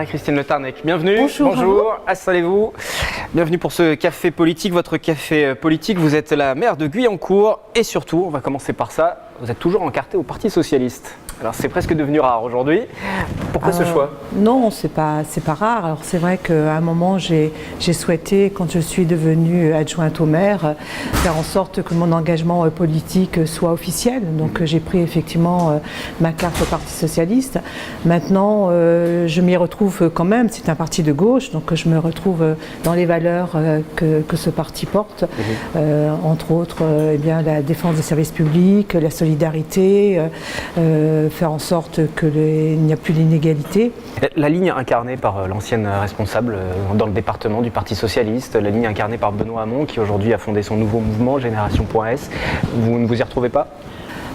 Marie-Christine Le Tarnec, bienvenue. Bonjour. Installez-vous. Bienvenue pour ce café politique, votre café politique. Vous êtes la maire de Guyancourt et surtout, on va commencer par ça, vous êtes toujours encarté au Parti Socialiste. Alors c'est presque devenu rare aujourd'hui. Pourquoi ce choix? Non, c'est pas rare. Alors c'est vrai qu'à un moment j'ai souhaité, quand je suis devenue adjointe au maire, faire en sorte que mon engagement politique soit officiel. Donc j'ai pris effectivement ma carte au Parti Socialiste. Maintenant je m'y retrouve quand même. C'est un parti de gauche, donc je me retrouve dans les valeurs que ce parti porte, entre autres eh bien, la défense des services publics, la solidarité, faire en sorte qu'il n'y a plus d'inégalité. La ligne incarnée par l'ancienne responsable dans le département du Parti Socialiste, la ligne incarnée par Benoît Hamon, qui aujourd'hui a fondé son nouveau mouvement, Génération.S, vous ne vous y retrouvez pas?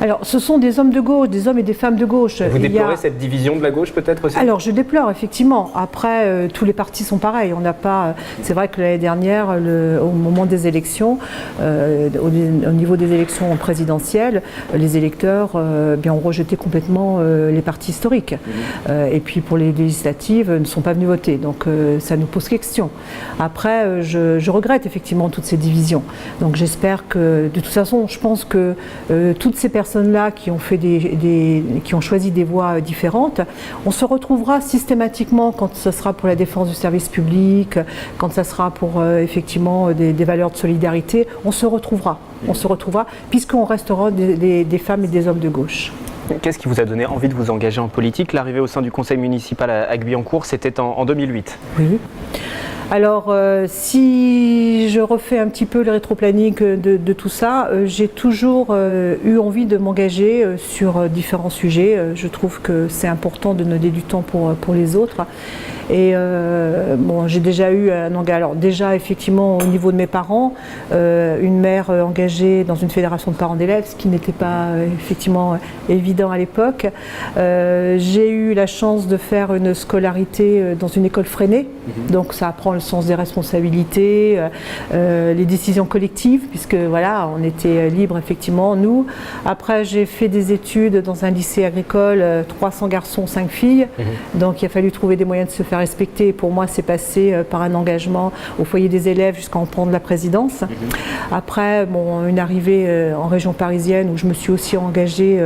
Alors, ce sont des hommes de gauche, des hommes et des femmes de gauche. Vous déplorez cette division de la gauche peut-être aussi? Alors, je déplore effectivement. Après, tous les partis sont pareils. On n'a pas. C'est vrai que l'année dernière, au moment des élections, au niveau des élections présidentielles, les électeurs bien, ont rejeté complètement les partis historiques. Et puis pour les législatives, ne sont pas venus voter. Donc, ça nous pose question. Après, je regrette effectivement toutes ces divisions. Donc, j'espère que, de toute façon, je pense que toutes ces personnes-là qui ont fait qui ont choisi des voies différentes, on se retrouvera systématiquement quand ce sera pour la défense du service public, quand ce sera pour effectivement des valeurs de solidarité, on se retrouvera, puisqu'on restera des femmes et des hommes de gauche. Qu'est-ce qui vous a donné envie de vous engager en politique? L'arrivée au sein du conseil municipal à Guyancourt, c'était en 2008. Oui. Alors, si je refais un petit peu le rétroplanning de tout ça, j'ai toujours eu envie de m'engager sur différents sujets. Je trouve que c'est important de donner du temps pour les autres. Et bon, j'ai déjà eu un engagement. Alors déjà, effectivement, au niveau de mes parents, une mère engagée dans une fédération de parents d'élèves, ce qui n'était pas effectivement évident à l'époque. J'ai eu la chance de faire une scolarité dans une école freinée, donc ça apprend le sens des responsabilités, les décisions collectives, puisque voilà, on était libre effectivement, nous. Après, j'ai fait des études dans un lycée agricole, 300 garçons, 5 filles, donc il a fallu trouver des moyens de se faire respecter. Pour moi, c'est passé par un engagement au foyer des élèves jusqu'à en prendre la présidence. Après, bon, une arrivée en région parisienne où je me suis aussi engagée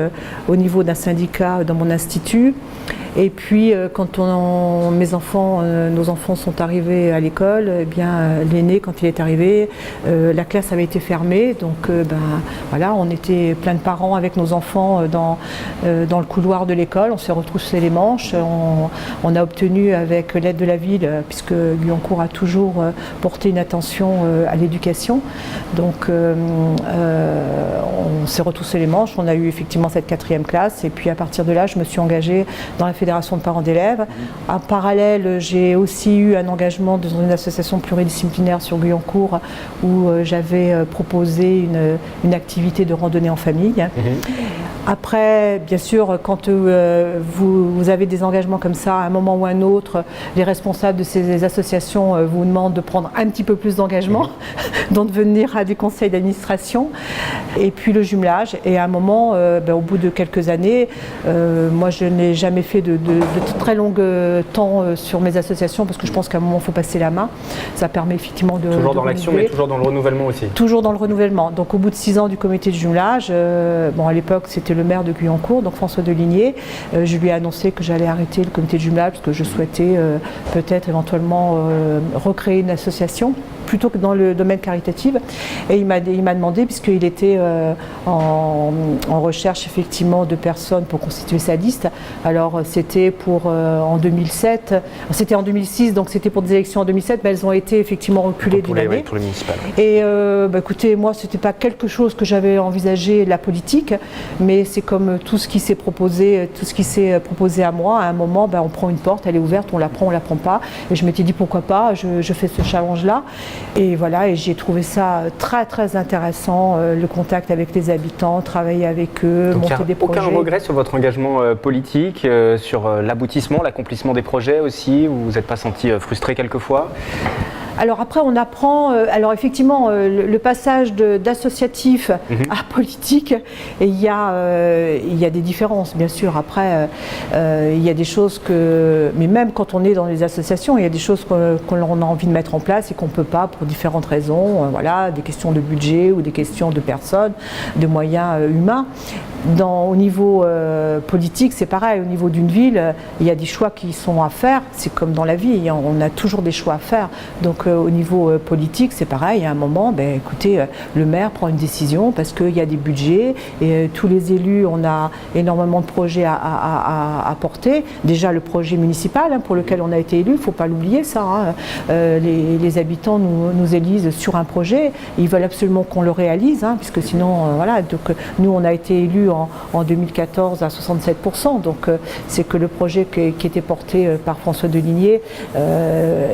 au niveau d'un syndicat dans mon institut. Et puis, quand nos enfants sont arrivés à l'école, eh bien, l'aîné, quand il est arrivé, la classe avait été fermée. Donc, voilà, on était plein de parents avec nos enfants dans le couloir de l'école. On s'est retroussé les manches. On a obtenu, avec l'aide de la ville, puisque Guyancourt a toujours porté une attention à l'éducation. Donc, on s'est retroussé les manches. On a eu effectivement cette 4e classe. Et puis, à partir de là, je me suis engagée dans la fédération de parents d'élèves. En parallèle, j'ai aussi eu un engagement dans une association pluridisciplinaire sur Guyancourt où j'avais proposé une activité de randonnée en famille. Après, bien sûr, quand vous avez des engagements comme ça, à un moment ou à un autre, les responsables de ces associations vous demandent de prendre un petit peu plus d'engagement, donc de venir à des conseils d'administration. Et puis le jumelage. Et à un moment, au bout de quelques années, moi je n'ai jamais fait de très long temps sur mes associations parce que je pense qu'à un moment il faut passer la main. Ça permet effectivement de toujours dans l'action mais toujours dans le renouvellement aussi. Toujours dans le renouvellement. Donc au bout de 6 ans du comité de jumelage, à l'époque c'était le maire de Guyancourt, donc François Deligné, je lui ai annoncé que j'allais arrêter le comité de jumelage parce que je souhaitais peut-être éventuellement recréer une association plutôt que dans le domaine caritatif. Et il m'a demandé, puisqu'il était en recherche effectivement de personnes pour constituer sa liste. Alors c'était pour en 2007, c'était en 2006, donc c'était pour des élections en 2007, mais elles ont été effectivement reculées d'une année. Pour les municipales. Et écoutez, moi c'était pas quelque chose que j'avais envisagé la politique, mais c'est comme tout ce qui s'est proposé, à moi. À un moment, on prend une porte, elle est ouverte, on la prend pas. Et je m'étais dit pourquoi pas, je fais ce challenge-là. Et voilà, et j'ai trouvé ça très très intéressant, le contact avec les habitants, travailler avec eux, donc monter des projets. Aucun regret sur votre engagement politique, sur l'aboutissement, l'accomplissement des projets aussi? Vous vous êtes pas senti frustré quelquefois? Alors après, on apprend, alors effectivement, le passage d'associatif à politique, et il y a des différences, bien sûr. Après, il y a des choses mais même quand on est dans les associations, il y a des choses qu'on a envie de mettre en place et qu'on ne peut pas pour différentes raisons, voilà, des questions de budget ou des questions de personnes, de moyens humains. Au niveau politique, c'est pareil. Au niveau d'une ville, il y a des choix qui sont à faire. C'est comme dans la vie, on a toujours des choix à faire. Donc au niveau politique, c'est pareil. À un moment, écoutez, le maire prend une décision parce qu'il y a des budgets et tous les élus, on a énormément de projets à porter. Déjà le projet municipal pour lequel on a été élu, il ne faut pas l'oublier ça. Les habitants nous élisent sur un projet. Ils veulent absolument qu'on le réalise, puisque sinon, voilà. Donc nous, on a été élus en 2014 à 67%. Donc c'est que le projet qui était porté par François Deligné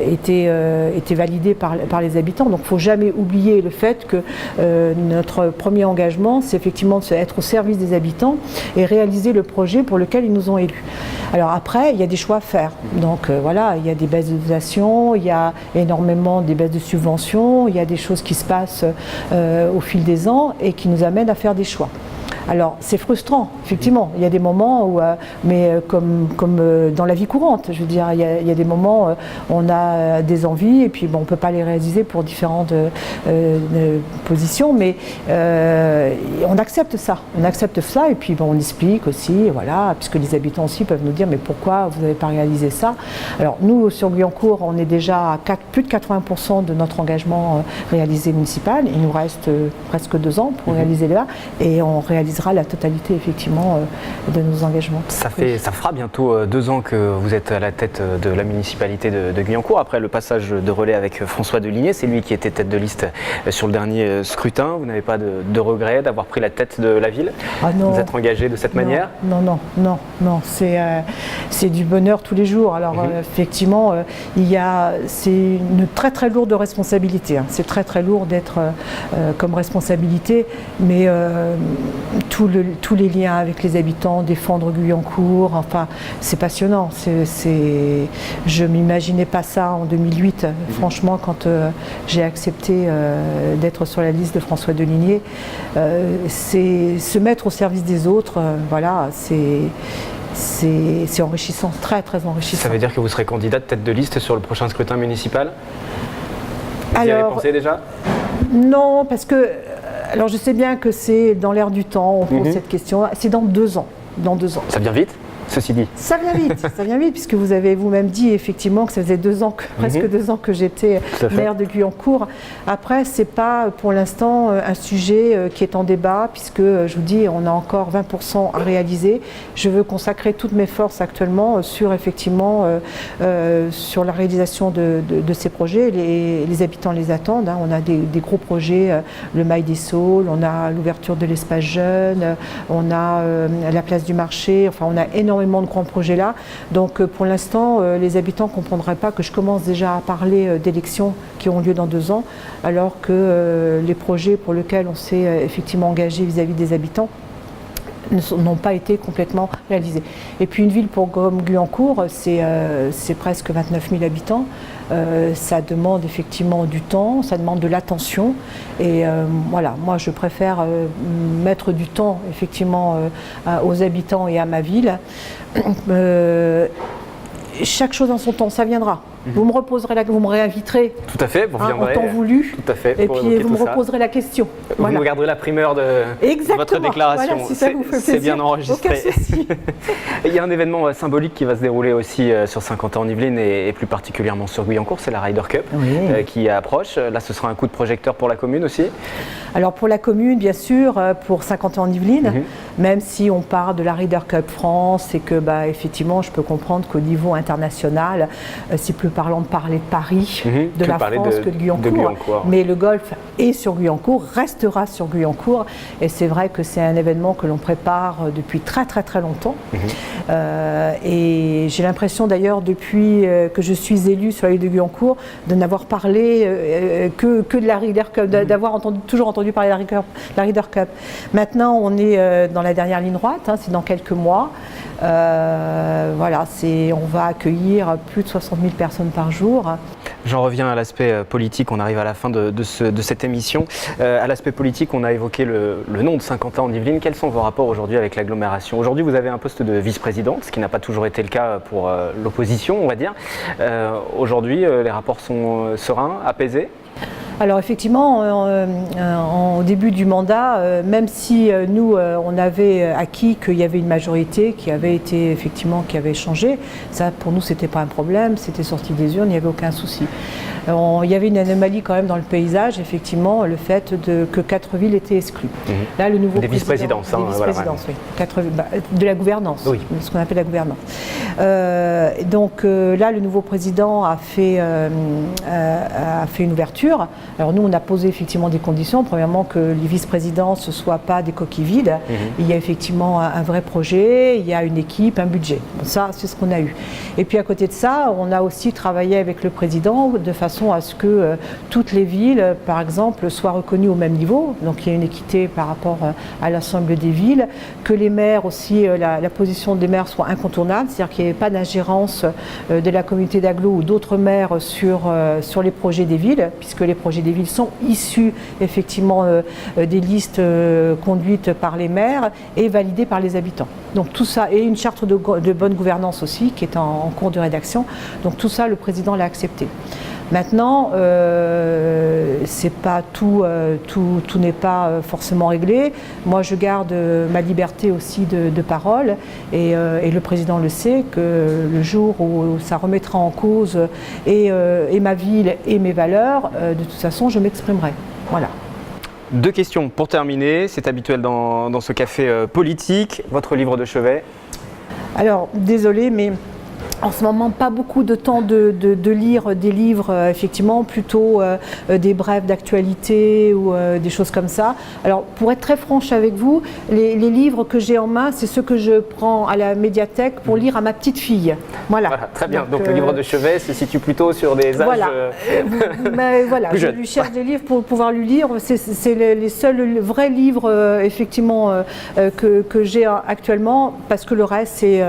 était validé par les habitants. Donc il ne faut jamais oublier le fait que notre premier engagement, c'est effectivement d'être au service des habitants et réaliser le projet pour lequel ils nous ont élus. Alors après, il y a des choix à faire. Donc voilà, il y a des baisses de dotation, il y a énormément des baisses de subventions, il y a des choses qui se passent au fil des ans et qui nous amènent à faire des choix. Alors c'est frustrant, effectivement, il y a des moments où, mais comme dans la vie courante, je veux dire, il y a des moments où on a des envies et puis on ne peut pas les réaliser pour différentes positions, mais on accepte ça et puis on explique aussi, voilà, puisque les habitants aussi peuvent nous dire mais pourquoi vous n'avez pas réalisé ça. Alors nous, sur Guyancourt, on est déjà à plus de 80% de notre engagement réalisé municipal, il nous reste presque 2 ans pour réaliser là et on réalisera la totalité effectivement de nos engagements. Ça fera bientôt 2 ans que vous êtes à la tête de la municipalité de Guyancourt, après le passage de relais avec François Deligné, c'est lui qui était tête de liste sur le dernier scrutin. Vous n'avez pas de regret d'avoir pris la tête de la ville? Non. Vous êtes engagé de cette manière? Non, c'est du bonheur tous les jours. Alors effectivement, c'est une très très lourde responsabilité. C'est très très lourd d'être comme responsabilité, mais tous les liens avec les habitants, défendre Guyancourt, enfin c'est passionnant. Je ne m'imaginais pas ça en 2008, franchement, quand j'ai accepté d'être sur la liste de François Deligné. C'est se mettre au service des autres, voilà, c'est enrichissant, très très enrichissant. Ça veut dire que vous serez candidate tête de liste sur le prochain scrutin municipal? Vous y avez pensé déjà? Non, parce que alors je sais bien que c'est dans l'air du temps, on pose cette question, c'est dans 2 ans. Ça vient vite, ceci dit? Ça vient vite, puisque vous avez vous-même dit effectivement que ça faisait presque 2 ans que j'étais maire de Guyancourt. Après, c'est pas pour l'instant un sujet qui est en débat, puisque je vous dis, on a encore 20% à réaliser. Je veux consacrer toutes mes forces actuellement sur effectivement sur la réalisation de ces projets. Les habitants les attendent. On a des gros projets, le Mail des Saules, on a l'ouverture de l'espace jeune, on a la place du marché. Enfin, on a énormément de grands projets là. Donc pour l'instant, les habitants ne comprendraient pas que je commence déjà à parler d'élections qui ont lieu dans 2 ans, alors que les projets pour lesquels on s'est effectivement engagé vis-à-vis des habitants n'ont pas été complètement réalisés. Et puis une ville comme Guyancourt, c'est presque 29 000 habitants. Ça demande effectivement du temps, ça demande de l'attention. Et voilà, moi je préfère mettre du temps effectivement aux habitants et à ma ville. Chaque chose en son temps, ça viendra. Vous me reposerez vous me réinviterez. Tout à fait, vous reviendrez. En temps voulu. Tout à fait. Et puis vous me reposerez la question. Vous me garderez la primeur de votre déclaration. Voilà, si ça vous fait plaisir. C'est bien enregistré. Aucun souci. Il y a un événement symbolique qui va se dérouler aussi sur Saint-Quentin-en-Yvelines et plus particulièrement sur Guyancourt, c'est la Ryder Cup qui approche. Là, ce sera un coup de projecteur pour la commune aussi. Alors pour la commune, bien sûr, pour Saint-Quentin-en-Yvelines, même si on parle de la Ryder Cup France et que effectivement, je peux comprendre qu'au niveau international, c'est plus parlant de parler de Paris, de la France que de Guyancourt. Mais le golf est sur Guyancourt, restera sur Guyancourt. Et c'est vrai que c'est un événement que l'on prépare depuis très très très longtemps. Et j'ai l'impression d'ailleurs depuis que je suis élue sur la ville de Guyancourt de n'avoir parlé que de la Ryder Cup, d'avoir toujours entendu parler de la Ryder Cup. Maintenant on est dans la dernière ligne droite, c'est dans quelques mois. Voilà, on va accueillir plus de 60 000 personnes par jour. J'en reviens à l'aspect politique, on arrive à la fin de cette émission. À l'aspect politique, on a évoqué le nom de Saint-Quentin en Yvelines. Quels sont vos rapports aujourd'hui avec l'agglomération? Aujourd'hui, vous avez un poste de vice-présidente, ce qui n'a pas toujours été le cas pour l'opposition, on va dire. Aujourd'hui, les rapports sont sereins, apaisés? Alors effectivement, au début du mandat, même si nous, on avait acquis qu'il y avait une majorité qui avait changé, ça pour nous c'était pas un problème, c'était sorti des urnes, il n'y avait aucun souci. Il y avait une anomalie quand même dans le paysage, effectivement, le fait que 4 villes étaient exclues. Là, le nouveau des vice-présidences, des vice-présidences, oui. De la gouvernance, oui. Ce qu'on appelle la gouvernance. Donc là, le nouveau président a fait une ouverture. Alors nous, on a posé effectivement des conditions. Premièrement, que les vice-présidences ne soient pas des coquilles vides. Il y a effectivement un vrai projet, il y a une équipe, un budget. Bon, ça, c'est ce qu'on a eu. Et puis à côté de ça, on a aussi travaillé avec le président de façon à ce que toutes les villes, par exemple, soient reconnues au même niveau. Donc il y a une équité par rapport à l'ensemble des villes. Que les maires aussi, la position des maires soit incontournable, c'est-à-dire qu'il n'y ait pas d'ingérence de la communauté d'agglo ou d'autres maires sur les projets des villes, puisque les projets des villes sont issus effectivement des listes conduites par les maires et validées par les habitants. Donc tout ça, et une charte de bonne gouvernance aussi qui est en cours de rédaction. Donc tout ça, le président l'a accepté. Maintenant, c'est pas tout n'est pas forcément réglé. Moi, je garde ma liberté aussi de parole et le président le sait, que le jour où ça remettra en cause et ma ville et mes valeurs, de toute façon, je m'exprimerai. Voilà. 2 questions pour terminer, c'est habituel dans ce café politique. Votre livre de chevet? Alors, désolé, mais en ce moment, pas beaucoup de temps de lire des livres, effectivement, plutôt des brèves d'actualité ou des choses comme ça. Alors, pour être très franche avec vous, les livres que j'ai en main, c'est ceux que je prends à la médiathèque pour lire à ma petite fille. Voilà. Très bien. Donc le livre de chevet se situe plutôt sur des âges mais voilà, plus je jeunes. lui cherche des livres pour pouvoir lui lire. C'est les seuls vrais livres, effectivement, que j'ai actuellement, parce que le reste, c'est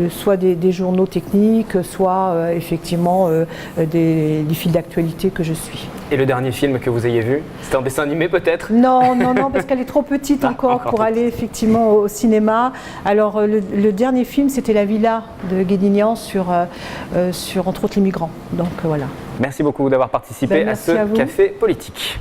soit des journaux techniques, soit effectivement des fils d'actualité que je suis. Et le dernier film que vous ayez vu? C'était un dessin animé peut-être? Non, parce qu'elle est trop petite encore pour aller effectivement au cinéma. Alors le dernier film, c'était La Villa de Guédignan sur entre autres les migrants. Donc voilà. Merci beaucoup d'avoir participé à ce café politique.